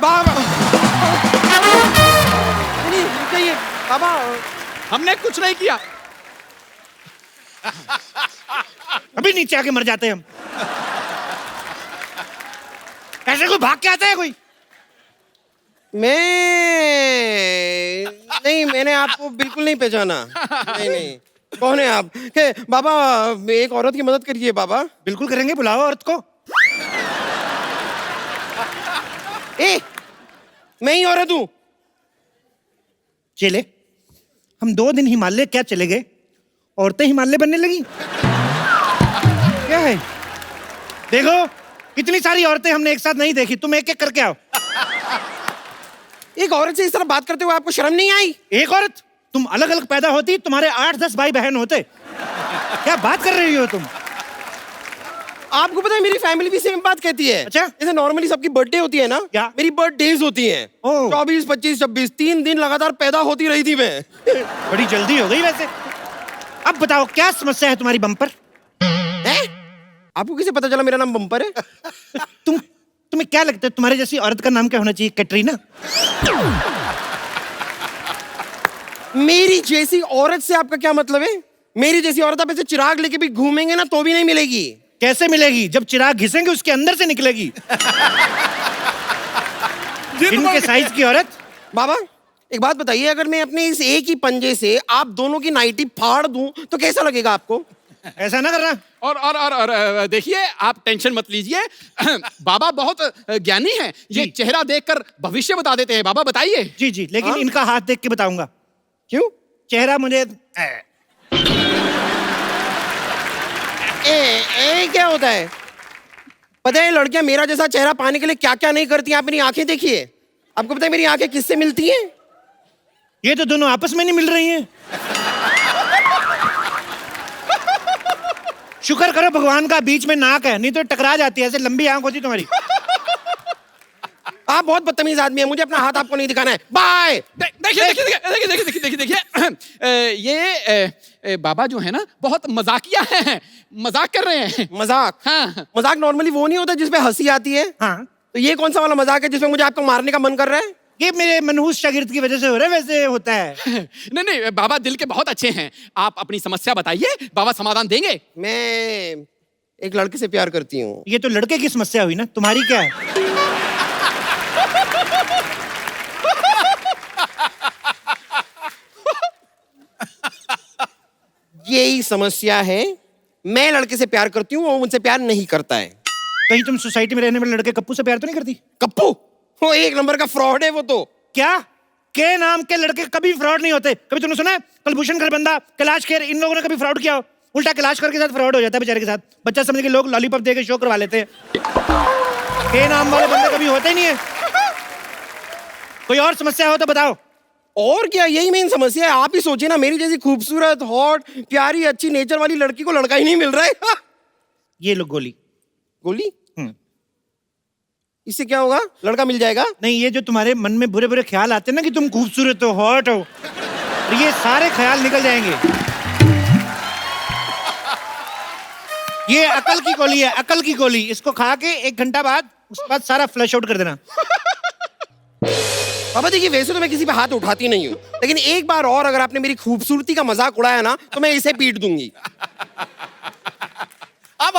बाबा नहीं चाहिए बाबा। हमने कुछ नहीं किया। अभी नीचे आके मर जाते हैं हम। ऐसे कोई भाग के आता है कोई? नहीं, मैंने आपको बिल्कुल नहीं पहचाना। नहीं, कौन है आप? बाबा एक औरत की मदद करिए बाबा। बिल्कुल करेंगे, बुलाओ औरत को। मैं ही औरत हूं। चले, हम 2 दिन हिमालय क्या चले गए, औरतें हिमालय बनने लगी। क्या है? देखो, इतनी सारी औरतें हमने एक साथ नहीं देखी। तुम एक एक करके आओ। एक औरत से इस तरह बात करते हुए आपको शर्म नहीं आई? एक औरत? तुम अलग अलग पैदा होती, तुम्हारे 8-10 भाई बहन होते। क्या बात कर रही हो तुम? आपको पता है मेरी फैमिली भी सेम बात कहती है। अच्छा? जैसे नॉर्मली सबकी बर्थडे होती है ना, क्या? मेरी बर्थडेज होती हैं। 24, 25, 26 3 दिन लगातार पैदा होती रही थी मैं। बड़ी जल्दी हो गई वैसे। अब बताओ क्या समस्या है तुम्हारी बम्पर? आपको कैसे पता चला मेरा नाम बम्पर है? तुम्हें क्या लगता है तुम्हारे जैसी औरत का नाम क्या होना चाहिए? कैटरीना? मेरी जैसी औरत से आपका क्या मतलब है? मेरी जैसी औरत आप ऐसे चिराग लेके भी घूमेंगे ना तो भी नहीं मिलेगी। कैसे मिलेगी? जब चिराग घिसेंगे उसके अंदर से निकलेगी। इनके साइज की औरत। बाबा एक बात बताइए, अगर मैं अपने इस एक ही पंजे से आप दोनों की नाइटी फाड़ दूं तो कैसा लगेगा आपको? ऐसा ना करना। और देखिए, आप टेंशन मत लीजिए। बाबा बहुत ज्ञानी हैं। ये चेहरा देखकर भविष्य बता देते हैं। बाबा बताइए। जी जी, लेकिन इनका हाथ देख के बताऊंगा। क्यों? चेहरा मुझे क्या होता है? पता है लड़कियां मेरा जैसा चेहरा पाने के लिए क्या क्या नहीं करती? आप मेरी आंखें देखिए। आपको पता है मेरी आंखें किससे मिलती हैं? ये तो दोनों आपस में नहीं मिल रही हैं। शुक्र करो भगवान का बीच में नाक है, नहीं तो टकरा जाती है। ऐसे लंबी आंख होती तुम्हारी। आप बहुत बदतमीज आदमी है। मुझे अपना हाथ आपको नहीं दिखाना है। बाय। देखिए, ये बाबा जो है ना बहुत मजाकिया हैं। मजाक कर रहे हैं। मजाक? हाँ। मजाक नॉर्मली वो नहीं होता जिसमें हंसी आती है? हाँ। तो ये कौन सा वाला मजाक है जिसमें मुझे आपको मारने का मन कर रहा है? ये मेरे मनहूस शागिर्द की वजह से हो रहा है, वैसे होता है। नहीं, बाबा दिल के बहुत अच्छे हैं। आप अपनी समस्या बताइए, बाबा समाधान देंगे। मैं एक लड़के से प्यार करती हूँ। ये तो लड़के की समस्या हुई ना, तुम्हारी क्या है? यही समस्या है। मैं लड़के से प्यार करती हूँ, वो मुझसे प्यार नहीं करता है। कहीं तुम सोसाइटी में रहने वाले लड़के कप्पू से प्यार तो नहीं करती? कप्पू? वो एक नंबर का फ्रॉड है वो तो। क्या? के नाम के लड़के कभी फ्रॉड नहीं होते। कभी तुमने सुना है कुलभूषण खरबंदा, कैलाश खेर, इन लोगों ने कभी फ्रॉड किया हो? उल्टा कैलाश खेर के साथ फ्रॉड हो जाता है बेचारे के साथ। बच्चा समझ के लोग लॉलीपॉप देके शो करवा लेते हैं। के नाम वाले बंदे कभी होते ही नहीं है। कोई और समस्या हो तो बताओ। और क्या, यही मेन समस्या है। आप ही सोचिए ना, मेरी जैसी खूबसूरत, हॉट, प्यारी, अच्छी नेचर वाली लड़की को लड़का ही नहीं मिल रहा है। ये लो गोली। गोली? इससे क्या होगा? लड़का मिल जाएगा? नहीं, ये जो तुम्हारे मन में बुरे बुरे ख्याल आते हैं ना कि तुम खूबसूरत हो, हॉट हो, और ये सारे ख्याल निकल जाएंगे। ये अकल की गोली है, अकल की गोली। इसको खा के 1 घंटा बाद उसके बाद सारा फ्लश आउट कर देना। बाबा देखिए, वैसे तो मैं किसी पे हाथ उठाती नहीं हूँ, लेकिन एक बार और अगर आपने मेरी खूबसूरती का मजाक उड़ाया ना तो मैं इसे पीट दूंगी। अब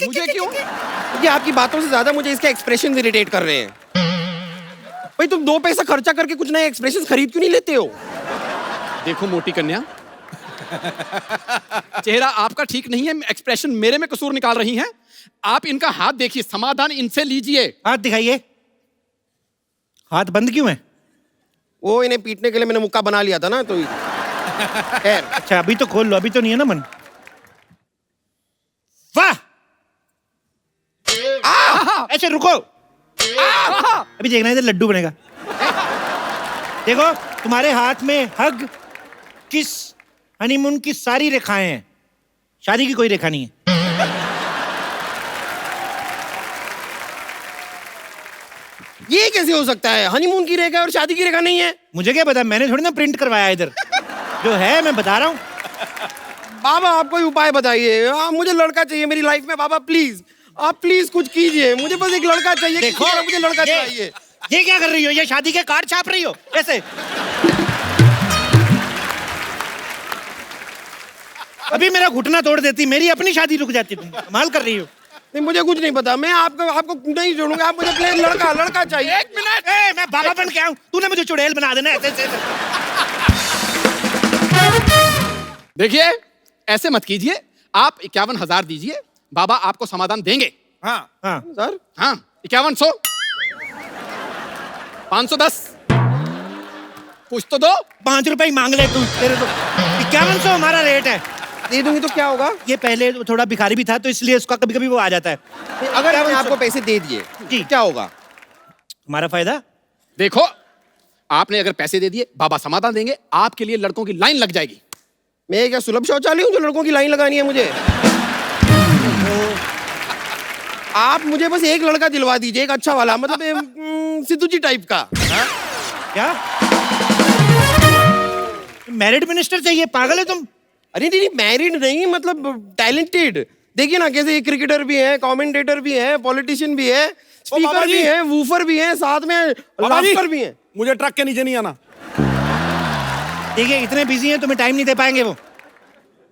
मुझे क्यों? ये आपकी बातों से ज्यादा मुझे इसके एक्सप्रेशन इरिटेट कर रहे हैं। भाई तुम 2 पैसा खर्चा करके कुछ नए एक्सप्रेशन खरीद क्यों नहीं लेते हो? देखो मोटी कन्या, चेहरा आपका ठीक नहीं है, एक्सप्रेशन मेरे में कसूर निकाल रही हैं। आप इनका हाथ देखिए, समाधान इनसे लीजिए। हाथ दिखाइए। हाथ बंद क्यों है? वो इन्हें पीटने के लिए मैंने मुक्का बना लिया था ना, तो खैर। अच्छा अभी तो खोल लो, अभी तो नहीं है ना मन। वाह! ऐसे रुको। अभी देखना इधर लड्डू बनेगा। देखो तुम्हारे हाथ में हग, किस, हनीमून की सारी रेखाएं हैं। शादी की कोई रेखा नहीं है। ये कैसे हो सकता है? हनीमून की रेखा और शादी की रेखा नहीं है? मुझे क्या पता, मैंने थोड़ी ना प्रिंट करवाया इधर। जो है मैं बता रहा हूँ। बाबा आप कोई उपाय बताइए। मुझे लड़का चाहिए मेरी लाइफ में। बाबा प्लीज, आप प्लीज कुछ कीजिए। मुझे बस एक लड़का चाहिए। देखो मुझे लड़का चाहिए। ये क्या कर रही हो? ये शादी के कार्ड छाप रही हो ऐसे? अभी मेरा घुटना तोड़ देती, मेरी अपनी शादी रुक जाती। तुम कमाल कर रही हो। नहीं, मुझे कुछ नहीं पता, मैं आपको आपको नहीं छोड़ूंगा। आप मुझे प्लीज लड़का लड़का चाहिए। एक मिनट। मैं बाबा बन के आऊं, तूने मुझे चुड़ैल बना देना ऐसे ऐसे। देखिए, ऐसे मत कीजिए। आप 51,000 दीजिए, बाबा आपको समाधान देंगे। हाँ हाँ सर, हाँ, 5100, 510, कुछ तो दो। 5 रुपए ही मांग ले तू, तेरे तो 5100 हमारा रेट है। दे दूंगी तो क्या होगा? ये पहले थोड़ा भिखारी भी था तो इसलिए उसका कभी कभी वो आ जाता है। अगर मैंने आपको पैसे दे दिए जी। क्या होगा? हमारा फायदा। देखो, आपने अगर पैसे दे दिए, बाबा समाधान देंगे, आपके लिए लड़कों की लाइन लग जाएगी। मैं क्या सुलभ शौचालय हूँ जो लड़कों की लाइन लगानी है मुझे? आप मुझे बस एक लड़का दिलवा दीजिए, एक अच्छा वाला, मतलब सिद्धू जी टाइप का। क्या मैरिड मिनिस्टर चाहिए? पागल है तुम? अरे नहीं, मैरिड नहीं, मतलब टैलेंटेड। देखिए ना कैसे ये क्रिकेटर भी है, कमेंटेटर भी है, पॉलिटिशियन भी है, स्पीकर भी है, वूफर भी है, साथ में लाफ्टर भी है। मुझे ट्रक के नीचे नहीं आना। देखिए इतने बिजी हैं, तुम्हें टाइम नहीं दे पाएंगे वो।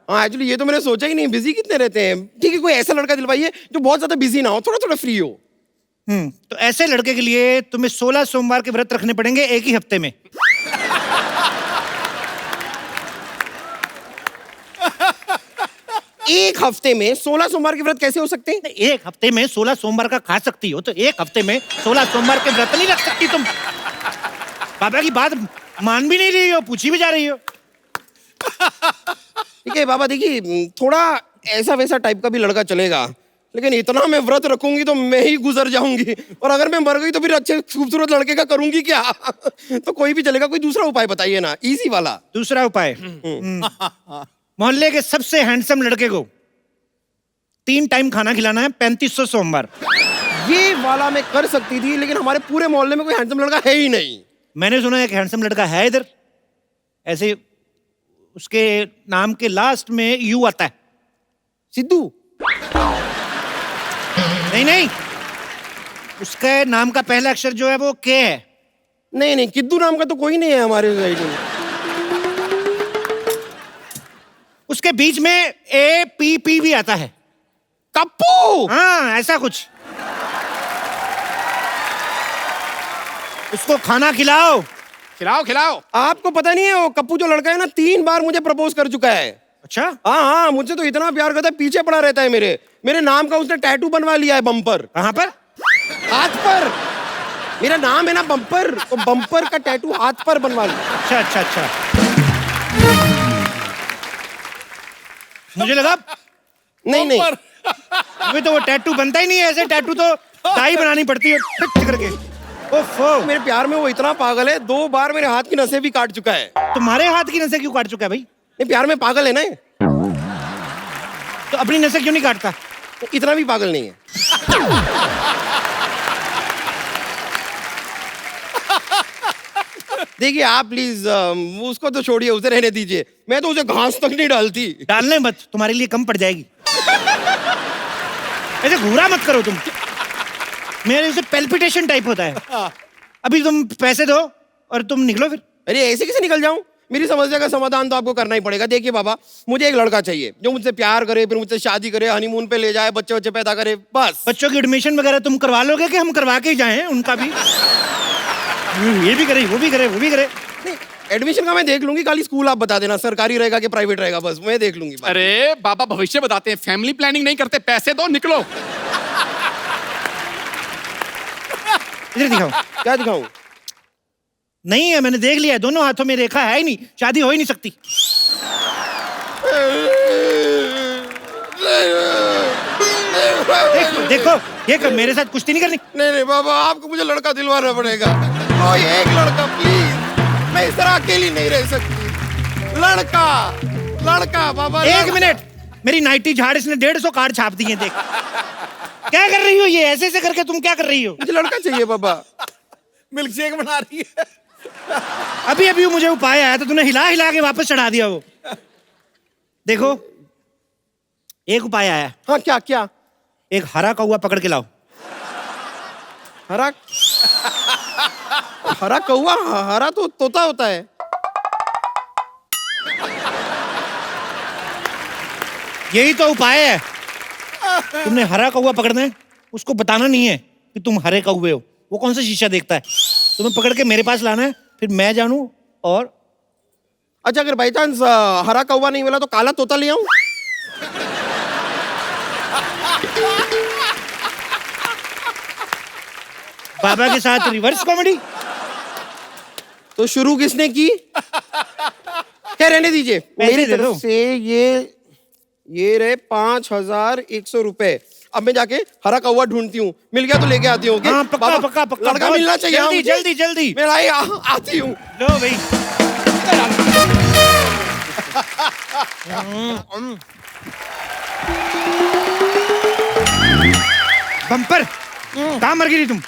हाँ, एक्चुअली ये तो मैंने सोचा ही नहीं, बिजी कितने रहते हैं। ठीक है, कोई ऐसा लड़का दिलवाइए जो बहुत ज्यादा बिजी ना हो, थोड़ा थोड़ा फ्री हो। तो ऐसे लड़के के लिए तुम्हें 16 सोमवार के व्रत रखने पड़ेंगे एक ही हफ्ते में। एक हफ्ते में 16 सोमवार के व्रत कैसे हो सकते हैं? एक हफ्ते में 16 सोमवार का खा सकती हो तो एक हफ्ते में 16 सोमवार के व्रत नहीं रख सकती तुम? बाबा की बात मान भी नहीं रही हो, पूछी भी जा रही हो। ठीक है बाबा, देखिए थोड़ा ऐसा वैसा टाइप का भी लड़का चलेगा, लेकिन इतना मैं व्रत रखूंगी तो मैं ही गुजर जाऊंगी, और अगर मैं मर गई तो फिर अच्छे खूबसूरत लड़के का करूंगी क्या? तो कोई भी चलेगा, कोई दूसरा उपाय बताइए ना, इजी वाला। दूसरा उपाय, मोहल्ले के सबसे हैंडसम लड़के को 3 टाइम खाना खिलाना है 3500 सोमवार। ये वाला मैं कर सकती थी, लेकिन हमारे पूरे मोहल्ले में कोई हैंडसम लड़का है ही नहीं। मैंने सुना एक हैंडसम लड़का है इधर, ऐसे उसके नाम के लास्ट में यू आता है। सिद्धू? नहीं नहीं, उसके नाम का पहला अक्षर जो है वो के है। नहीं नहीं, किद्दू नाम का तो कोई नहीं है हमारे सोसाइटी में। उसके बीच में ए पी पी भी आता है। कप्पू? हाँ ऐसा कुछ। उसको खाना खिलाओ। खिलाओ खिलाओ। आपको पता नहीं है, वो कप्पू जो लड़का है ना, 3 बार मुझे प्रपोज कर चुका है। अच्छा? हाँ हाँ, मुझसे तो इतना प्यार करता है, पीछे पड़ा रहता है मेरे नाम का उसने टैटू बनवा लिया है बम्पर। कहाँ पर? हाथ पर। मेरा नाम है ना बम्पर, तो बम्पर का टैटू हाथ पर बनवा लिया। अच्छा अच्छा अच्छा, मुझे लगा नहीं नहीं, अभी तो वो टैटू बनता ही नहीं है, ऐसे टैटू तो डाई बनानी पड़ती है फिट करके। ओफो, मेरे प्यार में वो इतना पागल है, 2 बार मेरे हाथ की नसें भी काट चुका है। तुम्हारे हाथ की नसें क्यों काट चुका है भाई? ये प्यार में पागल है ना ये। तो अपनी नसें क्यों नहीं काटता? इतना भी पागल नहीं है। देखिए आप प्लीज उसको तो छोड़िए, उसे रहने दीजिए। मैं तो उसे घास तक नहीं डालती। डालने मत, तुम्हारे लिए कम पड़ जाएगी। ऐसे घूरा मत करो तुम, मेरे से पेल्पिटेशन टाइप होता है। अभी तुम पैसे दो और तुम निकलो फिर। अरे ऐसे कैसे निकल जाऊं? मेरी समस्या का समाधान तो आपको करना ही पड़ेगा। देखिए बाबा, मुझे एक लड़का चाहिए जो मुझसे प्यार करे, फिर मुझसे शादी करे, हनीमून पे ले जाए, बच्चे बच्चे पैदा करे, बस। बच्चों की एडमिशन वगैरह तुम करवा लोगे कि हम करवा के ही जाएं उनका भी? ये भी करे, वो भी करे, वो भी करे। नहीं, एडमिशन का मैं देख लूंगी, खाली स्कूल आप बता देना, सरकारी रहेगा कि प्राइवेट रहेगा, बस मैं देख लूंगी। अरे बाबा भविष्य बताते हैं, फैमिली प्लानिंग नहीं करते। पैसे दो, निकलो। इधर दिखाओ। क्या दिखाऊं? नहीं है, मैंने देख लिया है, दोनों हाथों में रेखा है ही नहीं, शादी हो ही नहीं सकती। देखो देखो, ये कर, मेरे साथ कुश्ती नहीं करनी। नहीं नहीं बाबा, आपको मुझे लड़का दिलवाना पड़ेगा, कोई एक लड़का प्लीज। मैं इस तरह अकेली नहीं रह सकती। लड़का लड़का बाबा। एक मिनट, मेरी नाइटी झाड़ इसने 150 कार्ड छाप दिए। देख क्या कर रही हो, ये ऐसे ऐसे करके तुम क्या कर रही हो? मुझे लड़का चाहिए बाबा। मिल्क शेक बना रही है। अभी अभी मुझे उपाय आया तो तूने हिला हिला के वापस चढ़ा दिया वो। देखो एक उपाय आया। हाँ क्या क्या? एक हरा कौवा पकड़ के लाओ। हरा? हरा कौवा, हरा तो तोता होता है। यही तो उपाय है। तुमने हरा कौवा पकड़ना है, उसको बताना नहीं है कि तुम हरे कौवे हो। वो कौन सा शीशा देखता है? तुम्हें पकड़ के मेरे पास लाना है, फिर मैं जानूं। और अच्छा, अगर बाई चांस हरा कौवा नहीं मिला तो काला तोता ले आऊं? बाबा के साथ रिवर्स कॉमेडी। तो शुरू किसने की? क्या रहने दीजिए, पैसे मेरी दे दो। तरफ से ये रहे 5100 रुपए। अब मैं जाके हरा कौवा ढूंढती हूँ, मिल गया तो लेके आती हूँ। हाँ, पक्का बाबा, पक्का पक्का। लड़का मिलना चाहिए। जल्दी मुझे। जल्दी जल्दी। मैं आती हूँ। लो भाई। बम्पर, कहाँ मर गई थी तुम?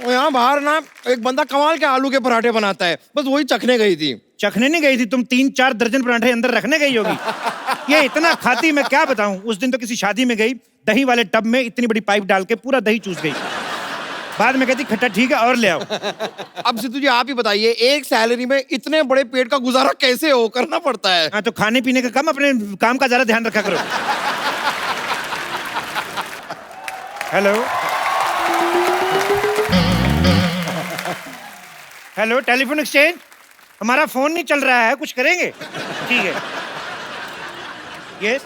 यहाँ बाहर ना एक बंदा कमाल के आलू के पराठे बनाता है, बस वही चखने गई थी। चखने नहीं गई थी तुम, 3-4 दर्जन पराठे अंदर रखने गई होगी। ये इतना खाती, मैं क्या बताऊं। उस दिन तो किसी शादी में गई, दही वाले टब में इतनी बड़ी पाइप डाल के पूरा दही चूस गई। बाद में कहती खट्टा ठीक है और ले आओ। अब सिद्धू जी आप ही बताइए, एक सैलरी में इतने बड़े पेट का गुजारा कैसे हो करना पड़ता है? हाँ, तो खाने पीने का कम, अपने काम का ज्यादा ध्यान रखा करो। Hello hello, telephone exchange. हमारा फोन नहीं चल रहा है, कुछ करेंगे? ठीक है। यस।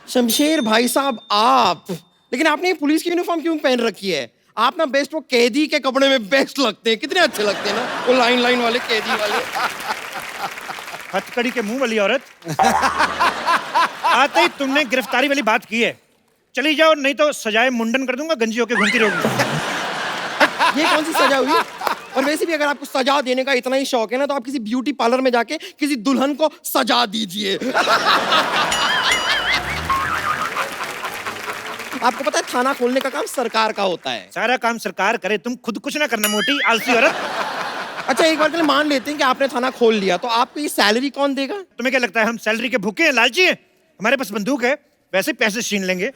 शमशेर भाई साहब आप, लेकिन आपने ये पुलिस की यूनिफॉर्म क्यों पहन रखी है? आप ना बेस्ट वो कैदी के कपड़े में बेस्ट लगते हैं, कितने अच्छे लगते हैं ना, वो लाइन लाइन वाले कैदी वाले। हथकड़ी के मुंह वाली औरत। आते ही तुमने गिरफ्तारी वाली बात की है। चली जाओ, नहीं तो सजाए मुंडन कर दूंगा, गंजी होके घूमती रहोगी। ये कौन सी सजा हुई? और वैसे भी अगर आपको सजा देने का इतना ही शौक है ना, तो आप किसी ब्यूटी पार्लर में जाके किसी दुल्हन को सजा दीजिए। आपको पता है थाना खोलने का काम सरकार का होता है। सारा काम सरकार करे, तुम खुद कुछ ना करना, मोटी आलसी औरत। अच्छा, एक बार के लिए मान लेते हैं कि आपने थाना खोल लिया, तो आपको ये सैलरी कौन देगा? तुम्हें क्या लगता है हम सैलरी के भूखे हैं, लालची हैं? हमारे पास बंदूक है, वैसे पैसे छीन लेंगे।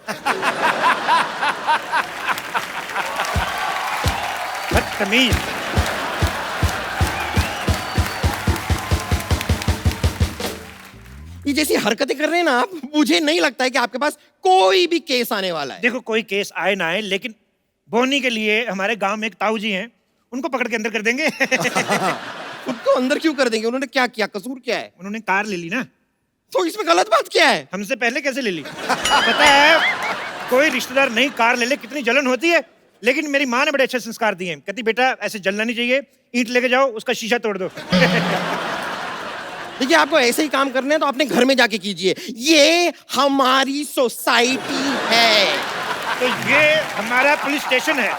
बदतमीज। ये जैसी हरकतें कर रहे हैं ना आप, मुझे नहीं लगता है कि आपके पास कोई भी केस आने वाला है। देखो, कोई केस आए ना आए, लेकिन बोनी के लिए हमारे गांव में एक ताऊ जी हैं, उनको पकड़ के अंदर कर देंगे। उनको अंदर क्यों कर देंगे? उन्होंने क्या किया? कसूर क्या है? उन्होंने कार ले ली ना। तो इसमें गलत बात क्या है? हमसे पहले कैसे ले ली? पता है, कोई रिश्तेदार नहीं कार ले ले, कितनी जलन होती है। लेकिन मेरी माँ ने बड़े अच्छे संस्कार दिए हैं। कहती बेटा ऐसे जलना नहीं चाहिए, ईंट लेके जाओ, उसका शीशा तोड़ दो। देखिए, आपको ऐसे ही काम करने हैं तो अपने घर में जाके कीजिए। ये हमारी सोसाइटी है। तो ये हमारा पुलिस स्टेशन है।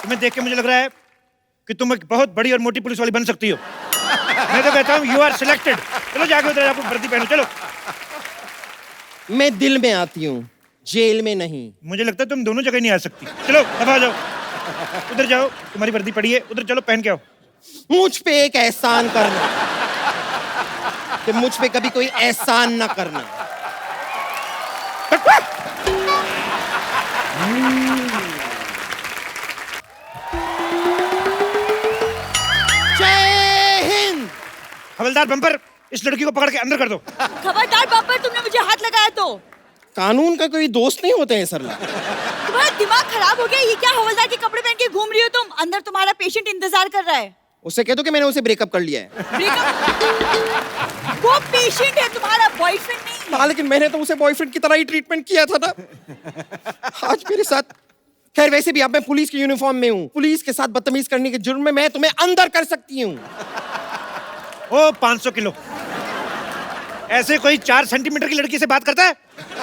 तुम्हें देख के मुझे लग रहा है कि तुम एक बहुत बड़ी और मोटी पुलिस वाली बन सकती हो। मैं तो कहता हूँ यू आर सिलेक्टेड। चलो जाके उधर आपको वर्दी पहनो, चलो। मैं दिल में आती हूँ, जेल में नहीं। मुझे लगता है तुम दोनों जगह नहीं आ सकती। चलो अब आ जाओ, उधर जाओ, तुम्हारी वर्दी पड़ी है, उधर चलो पहन के आओ। मुझ पे एक एहसान करना कि मुझ पे कभी कोई एहसान ना करना। जय हिंद। हवलदार बम्पर, इस लड़की को पकड़ के अंदर कर दो। खबरदार बम्पर, तुमने मुझे हाथ लगाया तो। कानून का कोई दोस्त नहीं होते हैं सरला। तुम्हारा दिमाग खराब हो गया? ये क्या हवलदार के कपड़े पहन के घूम रही हो तुम? अंदर तुम्हारा पेशेंट इंतजार कर रहा है। उससे कह दो कि मैंने उसे ब्रेकअप कर लिया है। ब्रेकअप? वो पेशेंट है, तुम्हारा बॉयफ्रेंड नहीं है। हाँ, लेकिन मैंने तो उसे बॉयफ्रेंड की तरह ही ट्रीटमेंट किया था ना आज मेरे साथ। खैर, वैसे भी अब मैं पुलिस की यूनिफॉर्म में हूँ। पुलिस के साथ बदतमीज करने के जुर्म में मैं तुम्हें अंदर कर सकती हूँ। ओ 500 किलो, ऐसे कोई 4 सेंटीमीटर की लड़की से बात करता है?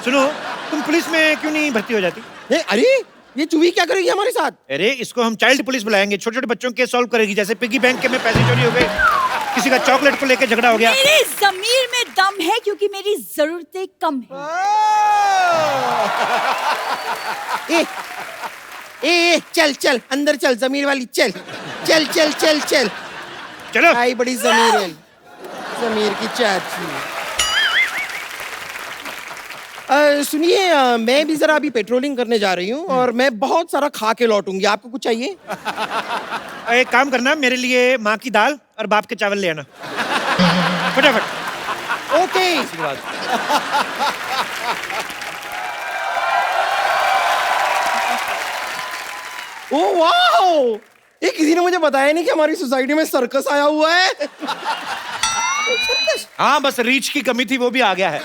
सुनो, तुम पुलिस में क्यों नहीं भर्ती हो जाती? अरे ये चूही क्या करेगी हमारे साथ? अरे इसको हम चाइल्ड पुलिस बुलाएंगे, छोटे छोटे बच्चों के सॉल्व करेगी। जैसे पिगी बैंक के में पैसे चोरी हो गए, किसी का चॉकलेट को लेकर झगड़ा हो गया। मेरे ज़मीर में दम है क्योंकि मेरी जरूरतें कम है। ए, चल चल अंदर चल, जमीर वाली चल चल चल चल चल। चलो। आई बड़ी जमीर है, जमीर की चाची। सुनिए, मैं भी जरा अभी पेट्रोलिंग करने जा रही हूँ और मैं बहुत सारा खा के लौटूंगी। आपको कुछ चाहिए? एक काम करना, मेरे लिए माँ की दाल और बाप के चावल ले आना फटाफट। ओके। ओ वाओ, ये किसी ने मुझे बताया नहीं कि हमारी सोसाइटी में सर्कस आया हुआ है। हाँ, बस रीच की कमी थी, वो भी आ गया है।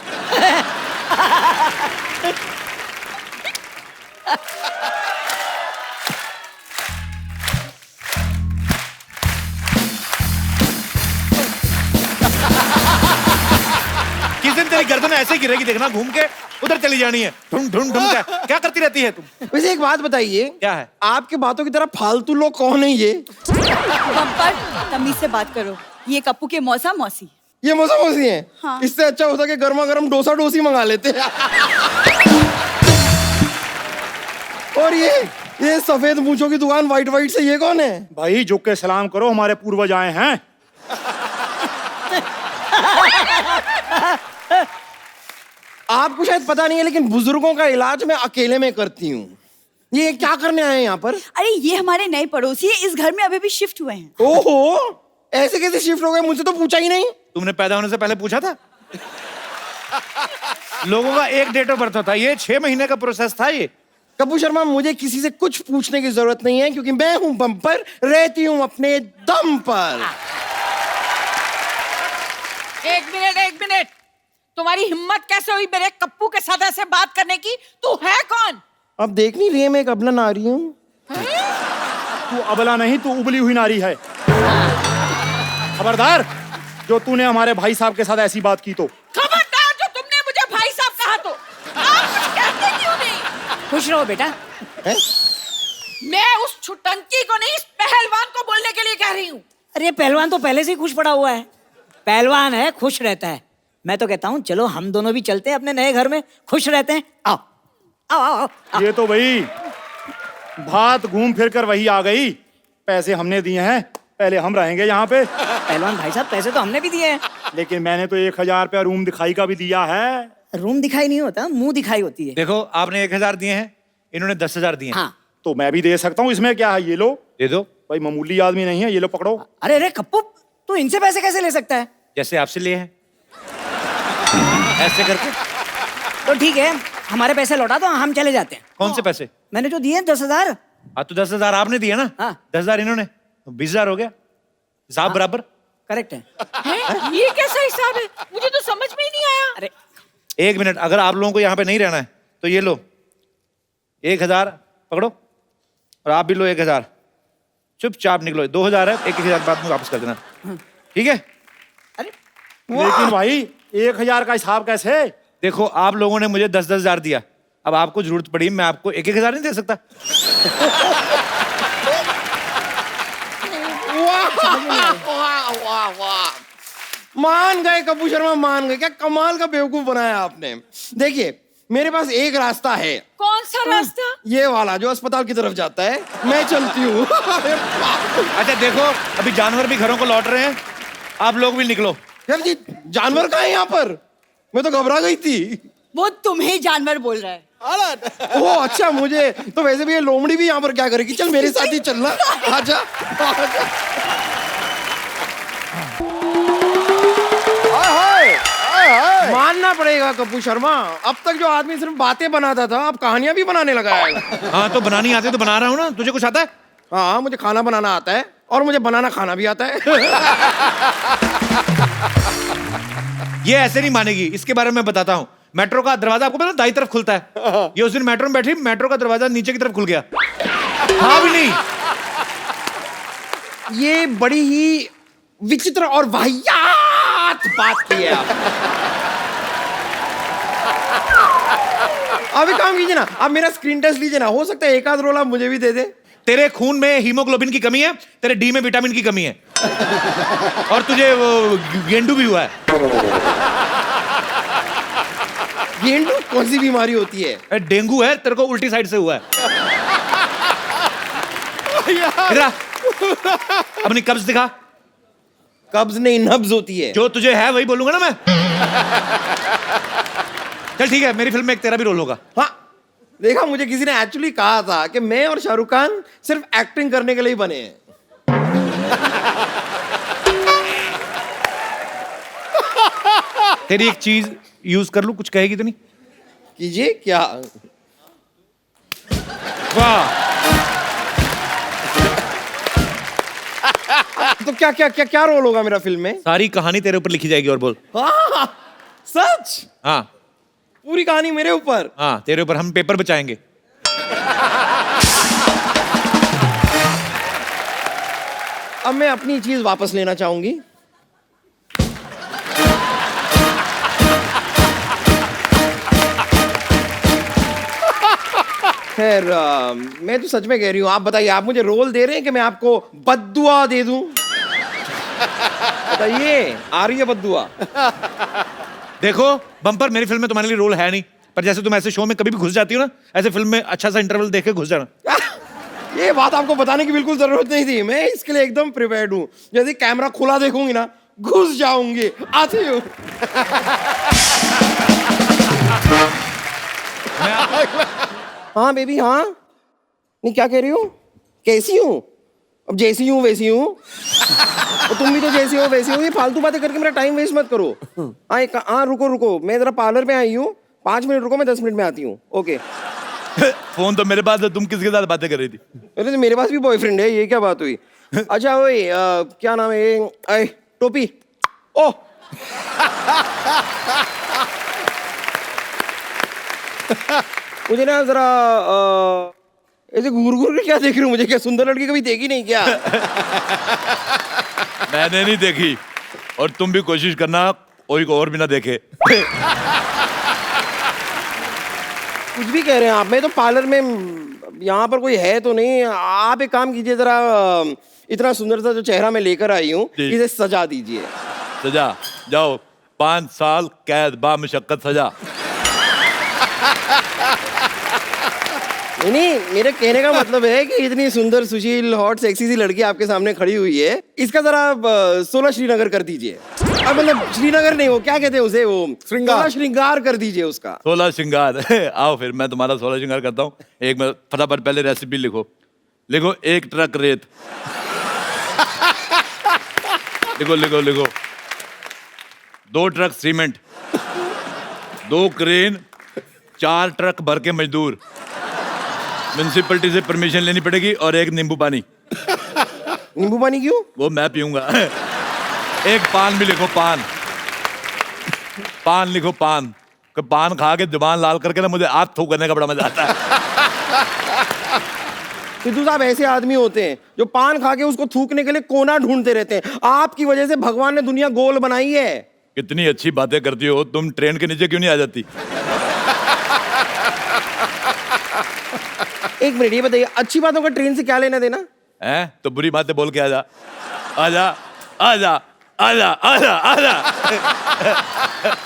किस दिन तेरी गर्दन ऐसे गिरेगी, देखना, घूम के उधर चली जानी है। ढूंढ ढूंढ ढूंढ क्या करती रहती है तुम? वैसे एक बात बताइए, क्या है? आपके बातों की तरह फालतू लोग कौन है ये? बम्पर, तमीज से बात करो। ये कप्पू के मौसा मौसी। ये मौसा मौसी हैं? हाँ। इससे अच्छा होता कि गर्मा गर्म डोसा डोसी मंगा लेते। और ये सफेद मूंछों की दुकान वाइट वाइट से, ये कौन है? भाई झुक के सलाम करो, हमारे पूर्वज आए हैं। आपको शायद पता नहीं है, लेकिन बुजुर्गों का इलाज मैं अकेले में करती हूँ। ये क्या करने आए हैं यहाँ पर? अरे ये हमारे नए पड़ोसी है, इस घर में अभी भी शिफ्ट हुए हैं। ओहो, ऐसे कैसे शिफ्ट हो गए? मुझसे तो पूछा ही नहीं। तुमने पैदा होने से पहले पूछा था? लोगों का एक डेट ऑफ बर्थ होता है, ये 6 महीने का प्रोसेस था ये। कपूर शर्मा, मुझे किसी से कुछ पूछने की जरूरत नहीं है, क्योंकि मैं हूं बम्पर, रहती हूं अपने दम पर। एक मिनट, तुम्हारी हिम्मत कैसे हुई मेरे कप्पू के साथ ऐसे बात करने की? तू है कौन? अब देख नहीं रही है, मैं एक अबला नारी हूँ। तू अबला नहीं, तू उबली हुई नारी है। खबरदार, जो तूने हमारे भाई साहब के साथ ऐसी बात की तो। खबरदार, जो तुमने मुझे भाई साहब कहा तो। आप कुछ कहते क्यों नहीं? खुश रहो बेटा। मैं उस छुटंकी को नहीं, इस पहलवान को बोलने के लिए कह रही हूँ। अरे पहलवान तो पहले से ही खुश पड़ा हुआ है। पहलवान है, खुश रहता है। मैं तो कहता हूँ चलो हम दोनों भी चलते हैं अपने नए घर में, खुश रहते हैं। आओ आओ आओ, आओ। ये तो भाई बात घूम फिर कर वही आ गई। पैसे हमने दिए हैं, पहले हम रहेंगे यहाँ पे। पहलवान भाई साहब, पैसे तो हमने भी दिए हैं। लेकिन मैंने तो 1000 रुपया रूम दिखाई का भी दिया है। रूम दिखाई नहीं होता, मुंह दिखाई होती है। देखो, आपने 1000 दिए हैं, इन्होंने 10,000 दिए हैं। हाँ। तो मैं भी दे सकता हूँ, इसमें क्या है? ये लो, दे दो। भाई मामूली आदमी नहीं है, ये लो पकड़ो। अरे अरे कप्पू, तू इनसे पैसे कैसे ले सकता है? जैसे आपसे लिए हैं, ऐसे करके। तो ठीक है, हमारे पैसे लौटा दो, हम चले जाते हैं। कौन से पैसे? मैंने जो दिए 10,000। हाँ, तो 10,000 आपने दिए ना। हाँ। 10,000 इन्होंने, तो 20,000 हो गया। हिसाब बराबर। करेक्ट है। हैं? ये कैसा हिसाब है? मुझे तो समझ में ही नहीं आया। अरे 1 मिनट, अगर आप लोगों को यहाँ पे नहीं रहना है तो ये लो 1000 पकड़ो, और आप भी लो 1000। चुपचाप निकलो। 2000 है, 1,000 बाद में वापस कर देना, ठीक है? अरे लेकिन भाई 1000 का हिसाब कैसे? देखो, आप लोगों ने मुझे 10,000 दिया, अब आपको जरूरत पड़ी, मैं आपको 1,000 नहीं दे सकता। वाह वाह वाह, मान गए कपूर शर्मा, मान गए। क्या कमाल का बेवकूफ बनाया आपने। देखिए, मेरे पास एक रास्ता है। कौन सा रास्ता? ये वाला जो अस्पताल की तरफ जाता है। मैं चलती हूँ। अच्छा देखो, अभी जानवर भी घरों को लौट रहे हैं, आप लोग भी निकलो। यार जी, जानवर कहाँ है यहाँ पर? मैं तो घबरा गई थी। वो तुम्हें जानवर बोल रहा है। ओह अच्छा, मुझे तो वैसे भी ये लोमड़ी भी यहाँ पर क्या करेगी। चल मेरे साथ ही चलना। आजा, आजा। मानना पड़ेगा कपूर शर्मा, अब तक जो आदमी सिर्फ बातें बनाता था, अब कहानियां भी बनाने लगा है। हाँ, तो बनानी आती है तो बना रहा हूँ ना। तुझे कुछ आता है? हाँ, मुझे खाना बनाना आता है, और मुझे बनाना खाना भी आता है। ये ऐसे नहीं मानेगी, इसके बारे में मैं बताता हूँ। मेट्रो का दरवाजा आपको पता है दाईं तरफ खुलता है। ये उस दिन मेट्रो में बैठी, मेट्रो का दरवाजा नीचे की तरफ खुल गया। हाँ भी नहीं। ये बड़ी ही विचित्र और वाहियात बात की है आप। अब एक काम कीजिए ना, आप मेरा स्क्रीन टेस्ट लीजिए ना, हो सकता है एक आध रोल आप मुझे भी दे दे। तेरे खून में हीमोग्लोबिन की कमी है, तेरे डी में विटामिन की कमी है, और तुझे वो गेंडू भी हुआ है। गेंडू कौन सी बीमारी होती है? डेंगू है, तेरे को उल्टी साइड से हुआ है। इधर आ। अपनी कब्ज दिखा। कब्ज नहीं, नब्ज होती है। जो तुझे है वही बोलूंगा ना मैं। चल ठीक है, मेरी फिल्म में एक तेरा भी रोल होगा। हाँ देखा, मुझे किसी ने एक्चुअली कहा था कि मैं और शाहरुख खान सिर्फ एक्टिंग करने के लिए ही बने हैं। तेरी एक चीज यूज कर लूं, कुछ कहेगी तो नहीं? कीजिए। क्या? वाह, तो क्या क्या क्या क्या रोल होगा मेरा फिल्म में? सारी कहानी तेरे ऊपर लिखी जाएगी। और बोल। हाँ सच? हाँ पूरी कहानी मेरे ऊपर? हाँ, तेरे ऊपर हम पेपर बचाएंगे। अब मैं अपनी चीज वापस लेना चाहूंगी। खैर मैं तो सच में कह रही हूँ। आप बताइए, आप मुझे रोल दे रहे हैं कि मैं आपको बद्दुआ दे दूं? बताइए, आ रही है बद्दुआ? देखो बम्पर, मेरी फिल्म में तुम्हारे लिए रोल है नहीं, पर जैसे तुम ऐसे शो में कभी भी घुस जाती हो ना, ऐसे फिल्म में अच्छा सा इंटरवल देख के घुस जाना। ये बात आपको बताने की बिल्कुल जरूरत नहीं थी, मैं इसके लिए एकदम प्रिपेयर्ड हूँ। जैसे कैमरा खुला देखूंगी ना, घुस जाऊंगी। आती हूँ। हाँ बेबी, हाँ। नहीं, क्या कह रही हो? कैसी हूँ? अब जैसी हूँ वैसी हूँ। तो तुम भी तो जैसी हो वैसी हो। ये फालतू बातें करके मेरा टाइम वेस्ट मत करो। हाँ रुको रुको, मैं जरा पार्लर में आई हूँ। 5 मिनट रुको, मैं 10 मिनट में आती हूँ। ओके। फोन तो मेरे पास है, तुम किसके साथ बातें कर रही थी? अरे तो मेरे पास भी बॉयफ्रेंड है, ये क्या बात हुई? अच्छा ओए, क्या नाम है ये? टोपी। ओह मुझे ना जरा ऐसे घूर घूर के क्या देख रही हूँ? मुझे क्या सुंदर लड़की कभी देखी नहीं क्या? मैंने नहीं देखी, और तुम भी कोशिश करना कोई को और भी ना देखे। कुछ भी कह रहे हैं आप। मैं तो पार्लर में, यहाँ पर कोई है तो नहीं। आप एक काम कीजिए, जरा इतना सुंदर सा जो चेहरा मैं लेकर आई हूँ, जी। इसे सजा दीजिए। सजा? जाओ, 5 साल कैद बामुशक्कत सजा। नहीं, मेरे कहने का मतलब है कि इतनी सुंदर, सुशील, हॉट, सेक्सी सी लड़की आपके सामने खड़ी हुई है, इसका जरा 16 श्रीनगर कर दीजिए। अब मतलब श्रीनगर नहीं, वो क्या कहते हैं उसे, वो श्रृंगार, श्रृंगार कर दीजिए उसका। 16 श्रृंगार। आओ फिर मैं तुम्हारा 16 श्रृंगार करता हूँ। एक मिनट, फटाफट पहले रेसिपी लिखो। लिखो 1 ट्रक रेत। लिखो लिखो लिखो। 2 ट्रक सीमेंट, 2 क्रेन, 4 ट्रक भर के मजदूर, म्युनिसिपैलिटी से परमिशन लेनी पड़ेगी, और 1 नींबू पानी। नींबू पानी क्यों? वो मैं पीऊंगा। 1 पान भी लिखो, पान। पान लिखो, पान। पान खा के जुबान लाल करके ना मुझे हाथ थूक करने का बड़ा मजा आता है। सिद्धू साहब ऐसे आदमी होते हैं जो पान खा के उसको थूकने के लिए कोना ढूंढते रहते हैं। आपकी वजह से भगवान ने दुनिया गोल बनाई है। कितनी अच्छी बातें करती हो तुम, ट्रेन के नीचे क्यों नहीं आ जाती? एक मिनट, ये बताइए, अच्छी बातों का ट्रेन से क्या लेना देना हैं? तो बुरी बातें बोल के आजा। आजा आजा आजा आजा आजा।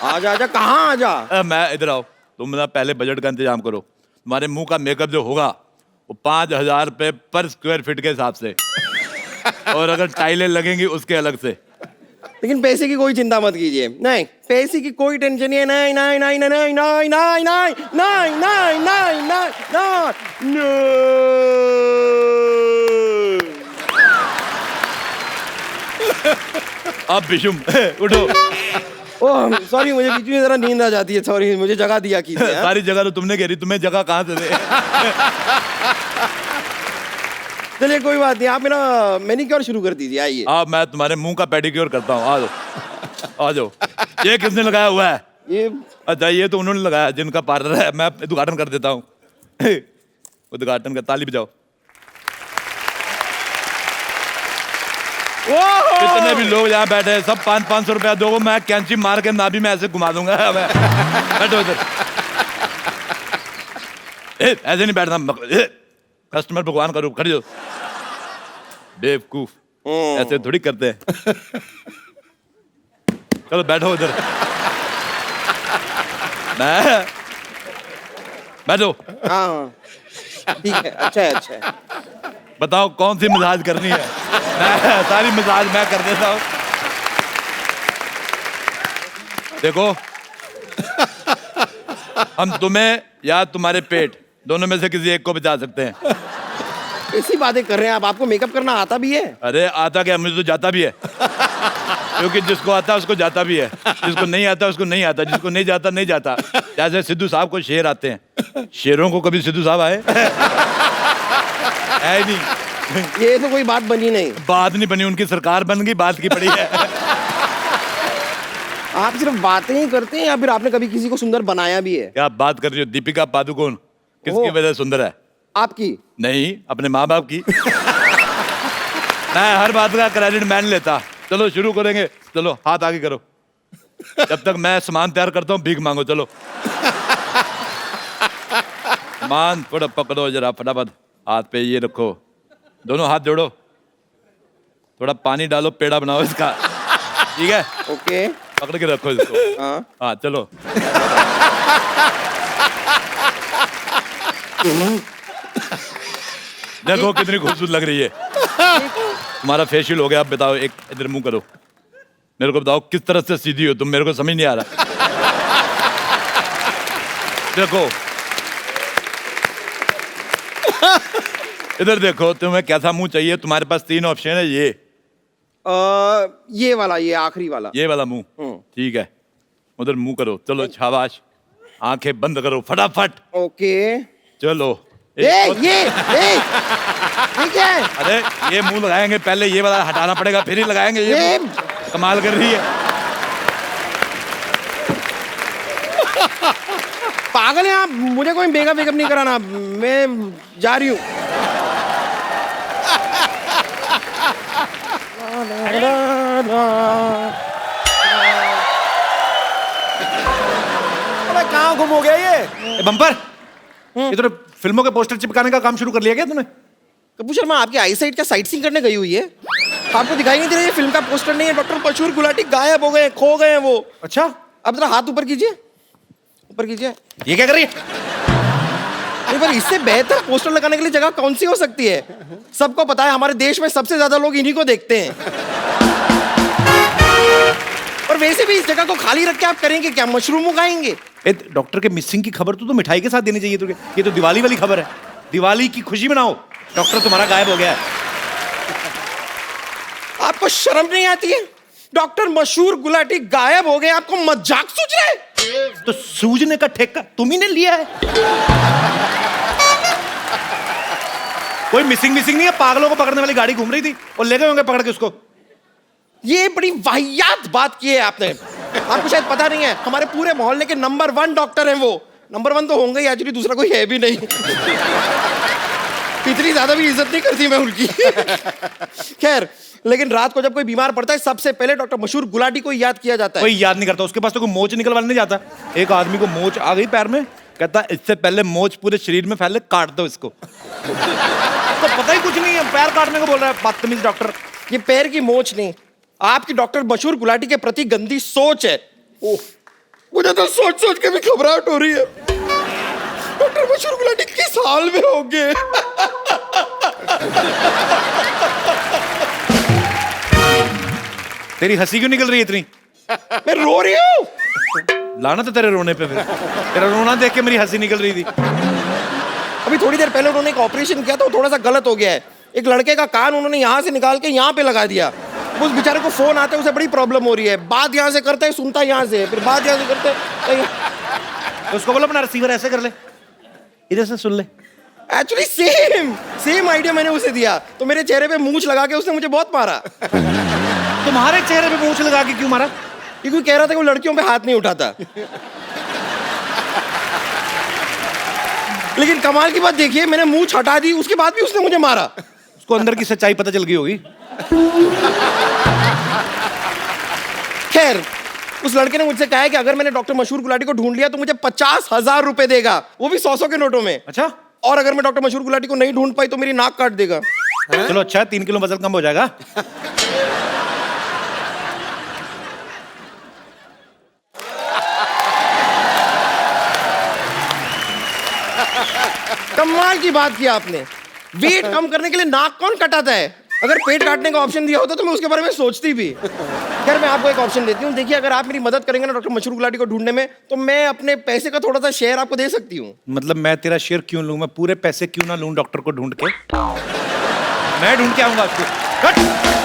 आजा आजा, कहाँ आजा? मैं इधर आओ। तुम ना पहले बजट का इंतजाम करो। तुम्हारे मुंह का मेकअप जो होगा वो 5000 रुपए पर स्क्वायर फीट के हिसाब से, और अगर टाइलें लगेंगी उसके अलग से। लेकिन पैसे की कोई चिंता मत कीजिए। नहीं, पैसे की कोई टेंशन नहीं है। नहीं नहीं नहीं नहीं नहीं नहीं नहीं नहीं नहीं नहीं नहीं नहीं। अब बिशुम उठो। ओह सॉरी, मुझे बीच में जरा नींद आ जाती है। सॉरी, मुझे जगह दिया कीजिए। सारी जगह तो तुमने घेरी, तुम्हें जगह कहाँ से दे? चलिए कोई बात नहीं, आप मेरा मैनिक्योर शुरू कर दीजिए। आइए। अब मैं तुम्हारे मुंह का पेडिक्योर करता हूँ। आ जाओ आ जाओ। ये किसने लगाया हुआ है? ये अच्छा, ये तो उन्होंने लगाया जिनका पार्लर है। मैं उद्घाटन कर देता हूँ। उद्घाटन का ताली बजाओ। जितने भी लोग यहाँ बैठे हैं सब 500-500 रुपया दो, मैं कैंची मार के नाभि में ऐसे घुमा दूंगा। बैठो इधर। ऐसे नहीं बैठना, कस्टमर भगवान का रूप। खड़ी हो बेवकूफ, ऐसे थोड़ी करते हैं। चलो बैठो उधर। बैठो। हाँ ठीक है, अच्छा है अच्छा है। बताओ कौन सी मसाज करनी है? मैं सारी मसाज मैं कर देता हूँ। देखो हम तुम्हें या तुम्हारे पेट दोनों में से किसी एक को बचा सकते हैं। ऐसी बातें कर रहे हैं आप, आपको मेकअप करना आता भी है? अरे आता क्या, मुझे तो जाता भी है। क्योंकि जिसको आता है उसको जाता भी है, जिसको नहीं आता उसको नहीं आता, जिसको नहीं जाता नहीं जाता। जैसे सिद्धू साहब को शेर आते हैं, शेरों को कभी सिद्धू साहब आए है ही नहीं। ये तो कोई बात बनी नहीं। बात नहीं बनी, उनकी सरकार बन गई, बात की पड़ी है। आप सिर्फ बातें ही करते हैं या फिर आपने कभी किसी को सुंदर बनाया भी है? क्या बात कर रही हो? दीपिका पादुकोण किसकी ओह। वजह से सुंदर है? आपकी? नहीं, अपने माँ बाप की। मैं हर बात का क्रेडिट मैं नहीं लेता। चलो शुरू करेंगे, चलो हाथ आगे करो। जब तक मैं सामान तैयार करता हूँ भीख मांगो। चलो सामान थोड़ा पकड़ो जरा फटाफट, हाथ पे ये रखो, दोनों हाथ जोड़ो, थोड़ा पानी डालो, पेड़ा बनाओ इसका, ठीक है? ओके, पकड़ के रखो इसको। हाँ। हाँ चलो। देखो कितनी खूबसूरत लग रही है। तुम्हारा फेशियल हो गया, अब बताओ, एक इधर मुंह करो, मेरे को बताओ किस तरह से सीधी हो तुम, मेरे को समझ नहीं आ रहा। देखो इधर देखो, तुम्हें कैसा मुंह चाहिए? तुम्हारे पास 3 ऑप्शन है, ये वाला, ये आखिरी वाला। ये वाला मुंह, ठीक है, उधर मुंह करो। चलो शाबाश, आंखें बंद करो फटाफट। ओके। चलो ये क्या है? अरे ये मुंह लगाएंगे, पहले ये वाला हटाना पड़ेगा, फिर ही लगाएंगे। ये कमाल कर रही है। पागल हैं आप, मुझे कोई मेकअप वेकअप नहीं कराना, मैं जा रही हूँ। अबे कहाँ गुम हो गया ये बम्पर? ये तो फिल्मों के पोस्टर चिपकाने का काम शुरू कर लिया क्या तूने? कपूर शर्मा, आपकी आई साइड क्या साइट सीइंग करने गई हुई है? आपको दिखाई नहीं दे रहा ये फिल्म का पोस्टर नहीं है? डॉक्टर मशहूर गुलाटी गायब हो गए, खो गए हैं वो। अच्छा, अब जरा हाथ ऊपर कीजिए, ऊपर कीजिए। ये क्या कर रही है? नहीं, पर इससे बेहतर पोस्टर लगाने के लिए जगह कौन सी हो सकती है? सबको पता है हमारे देश में सबसे ज्यादा लोग इन्हीं को देखते हैं। और वैसे भी इस जगह को खाली रख के आप करेंगे क्या? मशरूम उगाएंगे? डॉक्टर के मिसिंग की खबर तो मिठाई के साथ देनी चाहिए तुझे। ये तो दिवाली वाली खबर है, दिवाली की खुशी मनाओ, डॉक्टर तुम्हारा गायब हो गया है। आपको शर्म नहीं आती है? डॉक्टर मशहूर गुलाटी गायब हो गए, आपको मजाक सूझ रहा है? तो सूझने का ठेका तुम ही ने लिया है। कोई मिसिंग नहीं है, पागलों को पकड़ने वाली गाड़ी घूम रही थी और ले गए होंगे पकड़ के उसको। ये बड़ी वाहियात बात की है आपने। आपको शायद पता नहीं है, हमारे पूरे मोहल्ले के नंबर 1 डॉक्टर हैं वो। नंबर 1 तो होंगे ही, एक्चुअली दूसरा कोई है भी नहीं। इतनी ज्यादा भी इज्जत नहीं करती मैं उनकी। खैर, लेकिन रात को जब कोई बीमार पड़ता है सबसे पहले डॉक्टर मशहूर गुलाटी को याद किया जाता है। कोई याद नहीं करता, उसके पास तो कोई मोच निकलवाने नहीं जाता। एक आदमी को मोच आ गई पैर में, कहता इससे पहले मोच पूरे शरीर में फैले, काट दो इसको। तो पता ही कुछ नहीं है, पैर काटने को बोल रहा है बदतमीज डॉक्टर। ये पैर की मोच नहीं, आपकी डॉक्टर मशहूर गुलाटी के प्रति गंदी सोच है। ओह, मुझे तो सोच सोच के भी घबराहट हो रही है। डॉक्टर मशहूर गुलाटी किस हाल में होंगे? तेरी हंसी क्यों निकल रही है इतनी? मैं रो रही हूँ। लाना तो तेरे रोने पे, फिर तेरा रोना देख के मेरी हंसी निकल रही थी। अभी थोड़ी देर पहले उन्होंने एक ऑपरेशन किया था, वो थोड़ा सा गलत हो गया है। एक लड़के का कान उन्होंने यहाँ से निकाल के यहाँ पे लगा दिया। उस बेचारे को फोन आते उसे बड़ी प्रॉब्लम हो रही है। बात यहाँ से करते है, सुनता यहाँ से, फिर बात यहाँ से करते है। तो उसको बोलो अपना रिसीवर ऐसे कर ले, इधर से सुन ले। एक्चुअली सेम आइडिया मैंने उसे दिया, तो मेरे चेहरे पे मूंछ लगा के उसने मुझे बहुत मारा। तुम्हारे चेहरे पे मूंछ लगा के क्यों मारा? क्योंकि कह रहा था कि वो लड़कियों पे हाथ नहीं उठाता। लेकिन कमाल की बात देखिए, मैंने मूंछ हटा दी, उसके बाद भी उसने मुझे मारा। उसको अंदर की सच्चाई पता चल गई होगी। खैर, उस लड़के ने मुझसे कहा है कि अगर मैंने डॉक्टर मशहूर गुलाटी को ढूंढ लिया तो मुझे 50,000 रुपए देगा, वो भी 100 के नोटों में। अच्छा, और अगर मैं डॉक्टर मशहूर गुलाटी को नहीं ढूंढ पाई तो मेरी नाक काट देगा। चलो अच्छा, 3 किलो वजन कम हो जाएगा। कमाल की बात की आपने। वेट कम करने के लिए नाक कौन कटाता है? अगर पेट काटने का ऑप्शन दिया होता तो मैं उसके बारे में सोचती भी। खैर मैं आपको एक ऑप्शन देती हूँ, देखिए अगर आप मेरी मदद करेंगे ना डॉक्टर मशरूर गुलाटी को ढूंढने में, तो मैं अपने पैसे का थोड़ा सा शेयर आपको दे सकती हूँ। मतलब मैं तेरा शेयर क्यों लूं? मैं पूरे पैसे क्यों ना लूं डॉक्टर को ढूंढ के? मैं ढूंढ के आऊंगा उसको। हट!